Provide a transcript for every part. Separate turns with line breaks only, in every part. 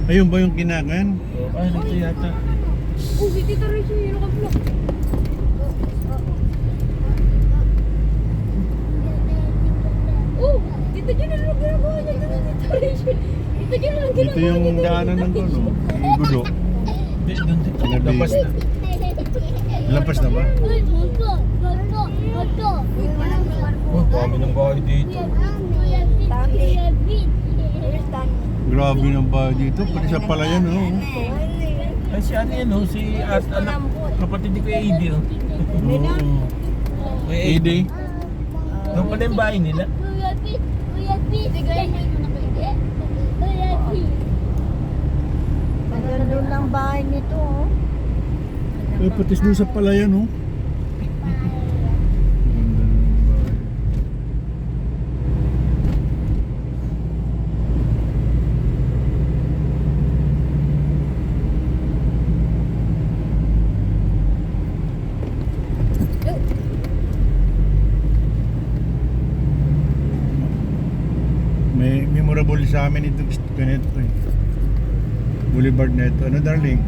Ayun ba yung kinagan?
Ay, nito yata.
Oh, si Tita Rachel yung naka-vlog. Oh, Tita Jun na lang ginagawa niya doon, Tita Rachel. Tita Jun na lang
Dito
ginagawa
yung
niya
daanan ng gulo. Yung gulo.
Hindi, doon dito.
Sinabi.
Labas na.
Lampas na ba?
Uy, moto, moto, moto.
Oh, dami ng bahay dito.
Grabe ng bahay dito. Pati sa palayan, oh.
Ay, si ano yan, oh, si Art, anak, kapatid ni Kuya Eddie, oh.
Oo.
Kuya
Ede.
Doon pala yung bahay nila.
Maganda lang bahay nito, oh.
Eh, pati doon sa palayan, oh. Ganda ng bahay. May memorable sa amin itong ganito eh. Boulevard na ito. Ano, darling?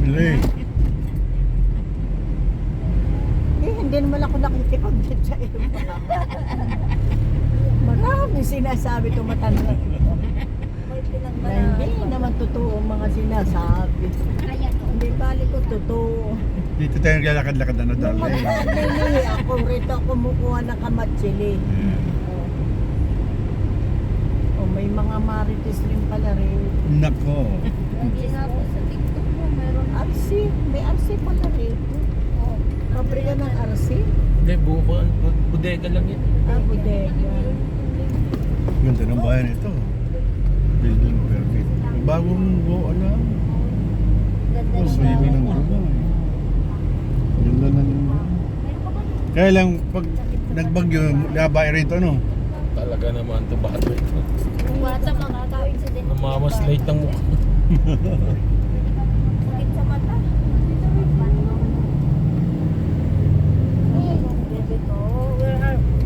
Really?
Eh, hindi naman ako nakikipag-chat sa iyo. Maraming sinasabi ito matanda. Na hindi naman totoo ang mga sinasabi. Hindi bali ko totoo.
Dito tayo naglalakad-lakad ano,
Nung
darling?
magpapalili ako rito, kumukuha ng kamatsili. O may mga marites rin pala rin.
Nako.
Hindi nga po sa TikTok mo, meron
RC, may RC pala rin. Pabrika ng RC.
Hindi, buko, bodega lang yan.
Ah, bodega.
Ganda ng bahay nito. Building perfect. Bagong ano? Oh, swimming ng gulo. Ganda ng... Kaya lang, pag nagbagyo, labay rito, ano?
Talaga naman ito, bato ito.
Kung bata makakawin sa din.
Namamaslate ng mukha.
Sakit sa mata. Bebe ko, where are you?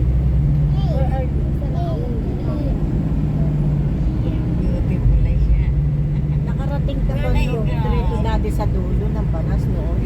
Nakarating ka ba no? Diretso dati sa dulo ng Banas noon?